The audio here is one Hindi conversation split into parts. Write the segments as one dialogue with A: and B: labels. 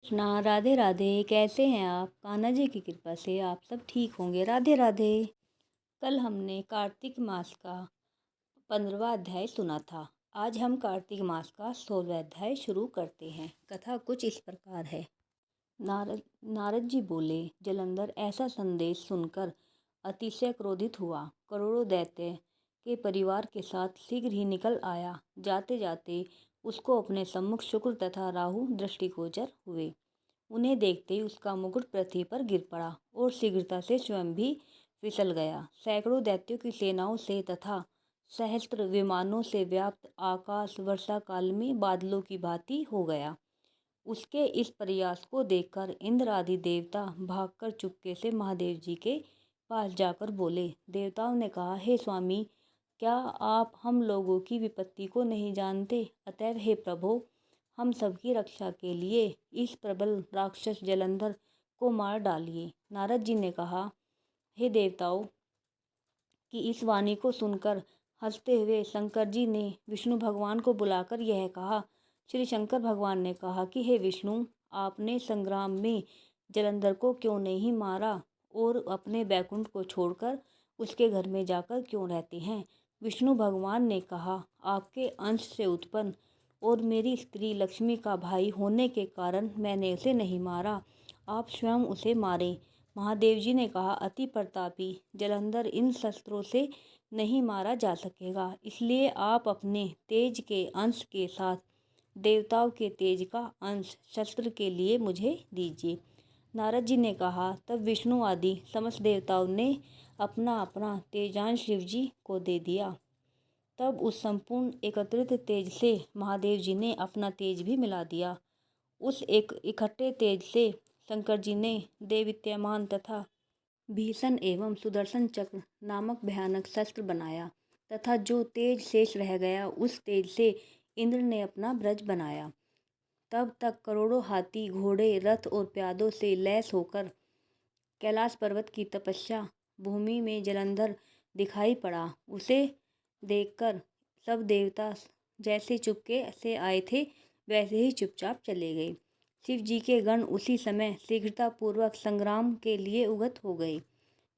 A: कृष्णा, राधे राधे। कैसे हैं आप? कान्हा जी की कृपा से आप सब ठीक होंगे। राधे राधे। कल हमने कार्तिक मास का 15वां अध्याय सुना था। आज हम कार्तिक मास का 16वां अध्याय शुरू करते हैं। कथा कुछ इस प्रकार है। नारद जी बोले, जलंधर ऐसा संदेश सुनकर अतिशय क्रोधित हुआ। करोड़ों दैत्य के परिवार के साथ शीघ्र ही निकल आया। जाते जाते उसको अपने सम्मुख शुक्र तथा राहु दृष्टिगोचर हुए। उन्हें देखते ही उसका मुकुट पृथ्वी पर गिर पड़ा और शीघ्रता से स्वयं भी फिसल गया। सैकड़ों दैत्यों की सेनाओं से तथा सहस्त्र विमानों से व्याप्त आकाश वर्षा काल में बादलों की भांति हो गया। उसके इस प्रयास को देखकर इंद्र आदि देवता भागकर चुपके से महादेव जी के पास जाकर बोले। देवताओं ने कहा, हे स्वामी, क्या आप हम लोगों की विपत्ति को नहीं जानते? अतएव हे प्रभो, हम सबकी रक्षा के लिए इस प्रबल राक्षस जलंधर को मार डालिए। नारद जी ने कहा, हे देवताओं की इस वाणी को सुनकर हंसते हुए शंकर जी ने विष्णु भगवान को बुलाकर यह कहा। श्री शंकर भगवान ने कहा कि हे विष्णु, आपने संग्राम में जलंधर को क्यों नहीं मारा और अपने बैकुंठ को छोड़कर उसके घर में जाकर क्यों रहते हैं? विष्णु भगवान ने कहा, आपके अंश से उत्पन्न और मेरी स्त्री लक्ष्मी का भाई होने के कारण मैंने उसे नहीं मारा। आप स्वयं उसे मारें। महादेव जी ने कहा, अति प्रतापी जलंधर इन शस्त्रों से नहीं मारा जा सकेगा, इसलिए आप अपने तेज के अंश के साथ देवताओं के तेज का अंश शस्त्र के लिए मुझे दीजिए। नारद जी ने कहा, तब विष्णु आदि समस्त देवताओं ने अपना अपना तेजांश शिव जी को दे दिया। तब उस संपूर्ण एकत्रित तेज से महादेव जी ने अपना तेज भी मिला दिया। उस एक इकट्ठे तेज से शंकर जी ने देवीत्यमान तथा भीषण एवं सुदर्शन चक्र नामक भयानक शस्त्र बनाया तथा जो तेज शेष रह गया उस तेज से इंद्र ने अपना ब्रज बनाया। तब तक करोड़ों हाथी घोड़े रथ और प्यादों से लैस होकर कैलाश पर्वत की तपस्या भूमि में जलंधर दिखाई पड़ा। उसे देखकर सब देवता जैसे चुपके से आए थे वैसे ही चुपचाप चले गए। शिव जी के गण उसी समय शीघ्रतापूर्वक संग्राम के लिए उगत हो गए।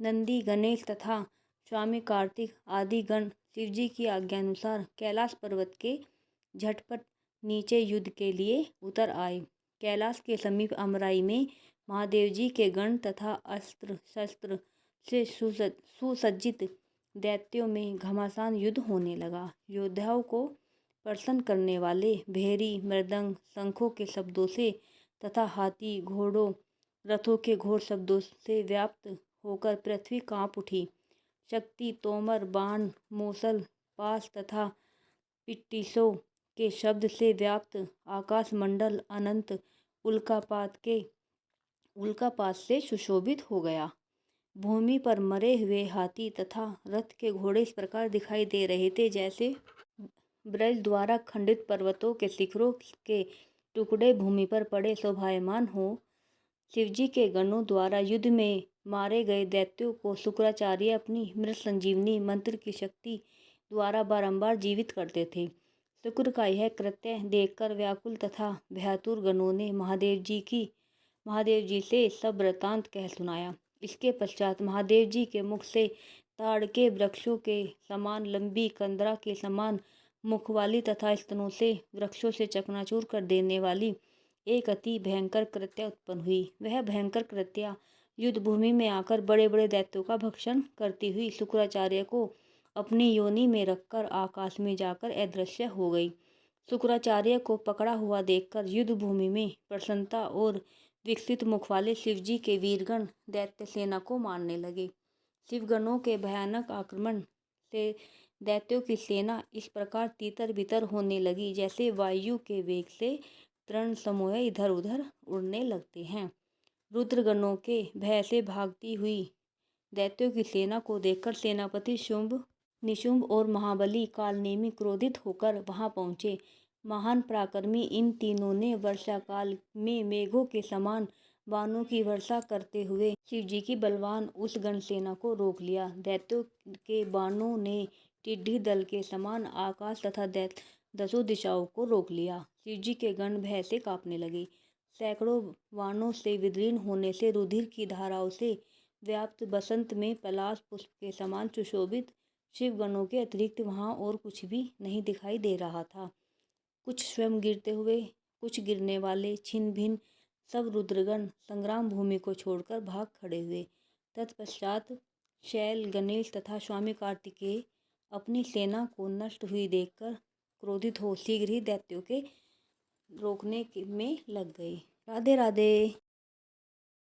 A: नंदी, गणेश तथा स्वामी कार्तिक आदि गण शिव जी की आज्ञानुसार कैलाश पर्वत के झटपट नीचे युद्ध के लिए उतर आए। कैलाश के समीप अमराई में महादेव जी के गण तथा अस्त्र शस्त्र से सुसज्जित दैत्यों में घमासान युद्ध होने लगा। योद्धाओं को प्रसन्न करने वाले भेरी, मृदंग, शंखों के शब्दों से तथा हाथी, घोड़ों, रथों के घोर शब्दों से व्याप्त होकर पृथ्वी कांप उठी। शक्ति, तोमर, बाण, मूसल, पास तथा पिटीसों के शब्द से व्याप्त आकाश मंडल अनंत उल्कापात से सुशोभित हो गया। भूमि पर मरे हुए हाथी तथा रथ के घोड़े इस प्रकार दिखाई दे रहे थे जैसे ब्रज द्वारा खंडित पर्वतों के शिखरों के टुकड़े भूमि पर पड़े शोभायमान हो। शिवजी के गणों द्वारा युद्ध में मारे गए दैत्यों को शुक्राचार्य अपनी मृत संजीवनी मंत्र की शक्ति द्वारा बारंबार जीवित करते थे। शुक्र का यह कृत्य देखकर व्याकुल तथा भयातुर गणों ने महादेव जी से सब वृतांत कह सुनाया। इसके पश्चात महादेव जी के मुख से ताड़ के वृक्षों के समान लंबी, कंदरा के समान मुख वाली तथा स्तनों से वृक्षों से चकनाचूर कर देने वाली एक अति भयंकर कृत्या उत्पन्न हुई। वह भयंकर कृत्या युद्ध भूमि में आकर बड़े बड़े दैत्यों का भक्षण करती हुई शुक्राचार्य को अपनी योनि में रखकर आकाश में जाकर अदृश्य हो गई। शुक्राचार्य को पकड़ा हुआ देखकर युद्ध भूमि में प्रसन्नता और विकसित मुख वाले शिवजी के वीरगण दैत्य सेना को मारने लगे। शिवगणों के भयानक आक्रमण से दैत्यों की सेना इस प्रकार तीतर बितर होने लगी जैसे वायु के वेग से तृण समूह इधर उधर उड़ने लगते हैं। रुद्रगणों के भय से भागती हुई दैत्यों की सेना को देखकर सेनापति शुंभ, निशुंभ और महाबली कालनेमि क्रोधित होकर वहां पहुंचे। महान पराक्रमी इन तीनों ने वर्षा काल में मेघों के समान बाणों की वर्षा करते हुए शिवजी की बलवान उस गण सेना को रोक लिया। दैत्यों के बाणों ने टिड्डी दल के समान आकाश तथा दसों दिशाओं को रोक लिया। शिवजी के गण भय से कांपने लगे। सैकड़ों बाणों से विदीर्ण होने से रुधिर की धाराओं से व्याप्त बसंत में पलाश पुष्प के समान सुशोभित शिवगणों के अतिरिक्त वहाँ और कुछ भी नहीं दिखाई दे रहा था। कुछ स्वयं गिरते हुए, कुछ गिरने वाले, छिन्न भिन्न सब रुद्रगण संग्राम भूमि को छोड़कर भाग खड़े हुए। तत्पश्चात शैल, गणेश तथा स्वामी कार्तिकेय अपनी सेना को नष्ट हुई देखकर क्रोधित हो शीघ्र ही दैत्यों के रोकने में लग गए। राधे राधे।